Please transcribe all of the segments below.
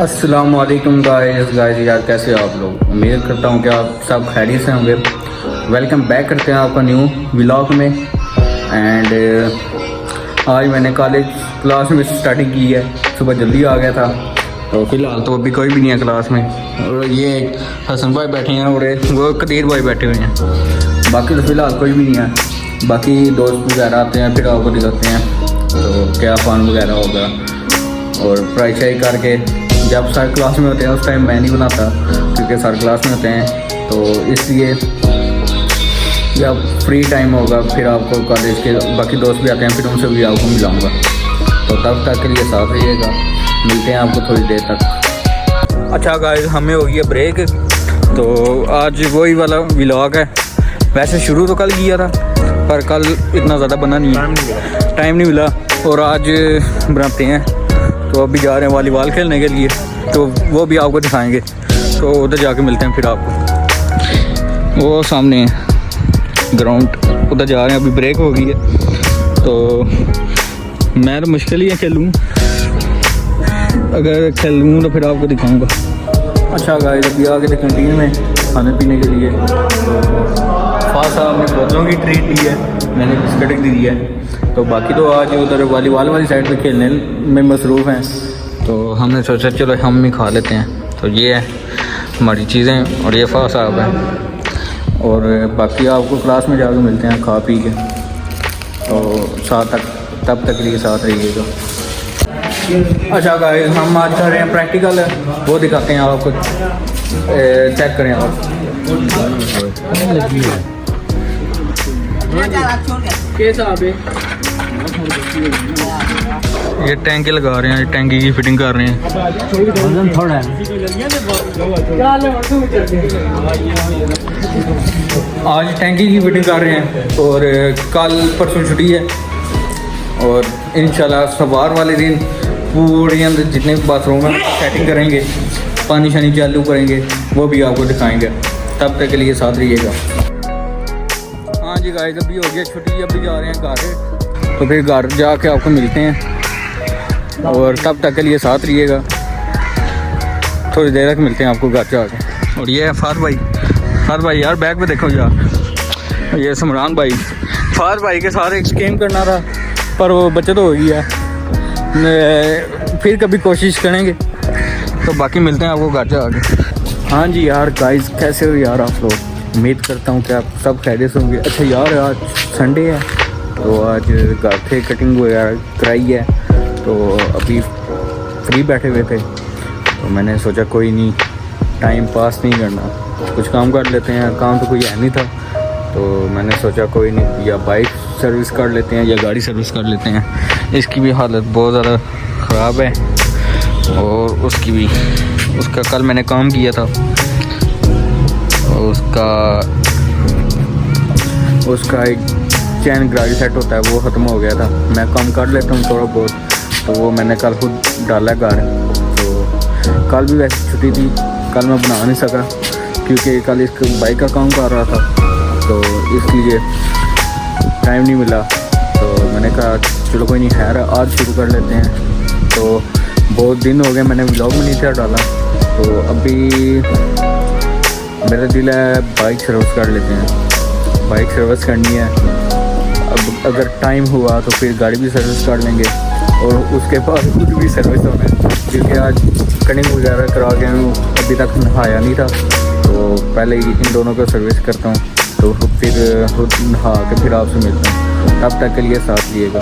अस्सलाम वालेकुम गाइस यार कैसे हो आप लोग। उम्मीद करता हूँ कि आप सब खैरियत से होंगे। वेलकम बैक करते हैं आपका न्यू व्लॉग में। एंड आज मैंने कॉलेज क्लास में स्टार्टिंग की है। सुबह जल्दी आ गया था तो फ़िलहाल तो अभी कोई भी नहीं है क्लास में। और ये हसन भाई बैठे हैं और वो कदीर भाई बैठे हुए हैं। बाकी तो फ़िलहाल कोई भी नहीं है। बाकी दोस्त वगैरह आते हैं फिर आपको दिखाते हैं तो क्या फ़ान वगैरह होगा। और पढ़ाई शढ़ाई करके जब सर क्लास में होते हैं उस टाइम मैं नहीं बनाता क्योंकि सर क्लास में होते हैं, तो इसलिए जब फ्री टाइम होगा फिर आपको कॉलेज के बाकी दोस्त भी आते हैं फिर उनसे भी आपको मिलाऊंगा। तो तब तक के लिए साथ रहिएगा, मिलते हैं आपको थोड़ी देर तक। अच्छा गाइस, हमें हो गया ब्रेक तो आज वही वाला व्लॉग है। वैसे शुरू तो कल किया था पर कल इतना ज़्यादा बना नहीं है, टाइम नहीं मिला। और आज बनाते हैं तो अभी जा रहे हैं वॉलीबॉल खेलने के लिए, तो वो भी आपको दिखाएंगे। तो उधर जाके मिलते हैं फिर आपको। वो सामने ग्राउंड, उधर जा रहे हैं। अभी ब्रेक हो गई है तो मैं तो मुश्किल ही है खेलूँ, अगर खेलूँ तो फिर आपको दिखाऊंगा। अच्छा गाइस, अभी आगे थे कैंटीन में खाने पीने के लिए। फास्ट साहब ने बोतलों की ट्रीट दी है, मैंने बिस्किट दी है। तो बाकी तो आज उधर वॉलीबॉल वाली साइड पे खेलने में मसरूफ़ हैं, तो हमने सोचा चलो हम भी खा लेते हैं। तो ये है हमारी चीज़ें और ये फास्ट साहब है। और बाकी आपको क्लास में जाकर मिलते हैं खा पी के। तो तब तक लिए साथ रहिएगा। अच्छा गाइस, हम आज कर रहे हैं प्रैक्टिकल, वो दिखाते हैं आपको। चेक करें आप। ये टैंकी लगा रहे हैं, टैंकी की फिटिंग कर रहे हैं। आज टैंकी की फिटिंग कर रहे हैं और कल परसों छुट्टी है। और इंशाल्लाह सवार वाले दिन पूरे अंदर जितने बाथरूम हैं सेटिंग करेंगे, पानी शानी चालू करेंगे, वो भी आपको दिखाएंगे। तब तक के लिए साथ रहिएगा। हाँ जी गाइस, अभी हो गया छुट्टी, अभी जा रहे हैं घर। तो फिर घर जाके आपको मिलते हैं और तब तक के लिए साथ रहिएगा। थोड़ी देर तक मिलते हैं आपको घर जाके। और ये है फार भाई यार बैग पे देखो यार। ये समरान भाई, फार भाई के साथ एक स्कीम करना था पर वो बचत हो गई है। फिर कभी कोशिश करेंगे। तो बाकी मिलते हैं आपको घर जाके। हाँ जी यार गाइस, कैसे हो यार आप लोग। उम्मीद करता हूँ कि आप सब खैरियत होंगे। अच्छा यार, आज संडे है तो आज घर थे, कटिंग वगैरह कराई है। तो अभी फ्री बैठे हुए थे तो मैंने सोचा कोई नहीं, टाइम पास नहीं करना, कुछ काम कर लेते हैं। काम तो कोई है नहीं था तो मैंने सोचा कोई नहीं, या बाइक सर्विस कर लेते हैं या गाड़ी सर्विस कर लेते हैं। इसकी भी हालत बहुत ज़्यादा ख़राब है और उसका कल मैंने काम किया था। उसका एक चैन गाड़ी सेट होता है वो ख़त्म हो गया था। मैं काम कर लेता हूँ थोड़ा बहुत, तो वो मैंने कल खुद डाला घर। तो कल भी वैसे छुट्टी थी, कल मैं बना नहीं सका क्योंकि कल इस बाइक का काम कर रहा था तो इसलिए टाइम नहीं मिला। तो मैंने कहा चलो कोई नहीं, खैर आज शुरू कर लेते हैं। तो बहुत दिन हो गए मैंने व्लॉग में नहीं था डाला, तो अभी मेरा दिल है बाइक सर्विस कर लेते हैं। बाइक सर्विस करनी है, अब अगर टाइम हुआ तो फिर गाड़ी भी सर्विस कर लेंगे और उसके बाद खुद भी सर्विस होना है क्योंकि आज कटिंग वगैरह करा के अभी तक नहाया नहीं था। तो पहले इन दोनों को सर्विस करता हूँ तो फिर खुद नहा के फिर आपसे मिलता हूँ। तब तक के लिए साथ लिएगा।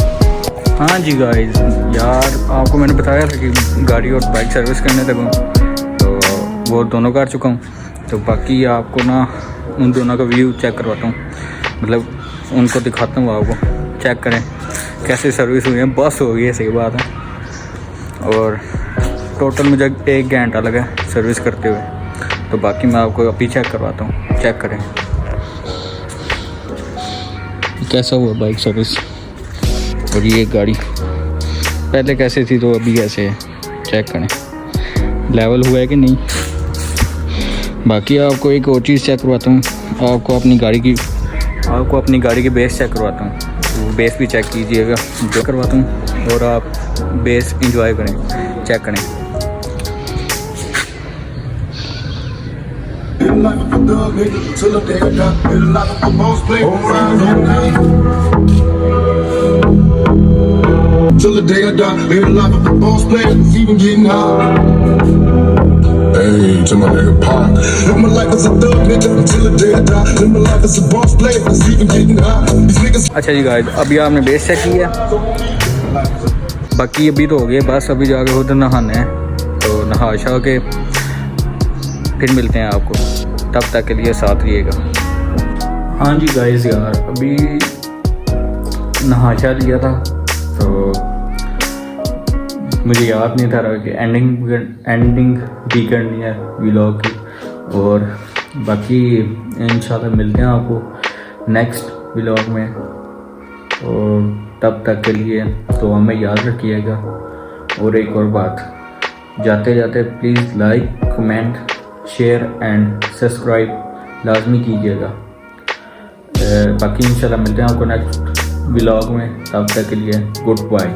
हाँ जी गाइस, यार आपको मैंने बताया था कि गाड़ी और बाइक सर्विस करने तक हूँ, तो वो दोनों कर चुका हूँ। तो बाकी आपको ना उन दोनों का व्यू चेक करवाता हूँ, मतलब उनको दिखाता हूँ। आपको चेक करें कैसे सर्विस हुई है। बस हो गई है, सही बात है। और टोटल मुझे 1 घंटा लगा सर्विस करते हुए। तो बाकी मैं आपको अभी चेक करवाता हूँ, चेक करें कैसा हुआ बाइक सर्विस। और ये गाड़ी पहले कैसे थी तो अभी कैसे है, चेक करें लेवल हुआ है कि नहीं। बाकी आपको एक और चीज़ चेक करवाता हूँ, आपको अपनी गाड़ी की बेस चेक करवाता हूँ। तो बेस भी चेक कीजिएगा, जो करवाता हूँ। और आप बेस इंजॉय करें, चेक करें। Live life of a thug nigga till the day I die. Live life of a boss player. Rise all night. Till the day I die. Live life of a boss player. It's even getting high. Hey, to my nigga Pac. Live my life as a thug nigga until the day I die. Live my life as a boss player. It's even getting high. These niggas. अच्छा जी guys, अभी आपने base check किया, बाकी अभी तो हो गया, बस अभी जाके खुद नहाना है, तो नहा शा के फिर मिलते हैं आपको, तब तक के लिए साथ रहिएगा। हाँ जी गाइस यार, अभी नहा शा लिया था, तो मुझे याद नहीं था कि एंडिंग भी करनी है व्लॉग की, और बाकी इंशाल्लाह मिलते हैं आपको नेक्स्ट व्लॉग में, और तब तक के लिए तो हमें याद रखिएगा। और एक और बात, जाते जाते please like, comment, share and subscribe लाजमी कीजिएगा। बाकी इंशाल्लाह मिलते हैं आपको नेक्स्ट व्लॉग में, तब तक के लिए गुड बाय।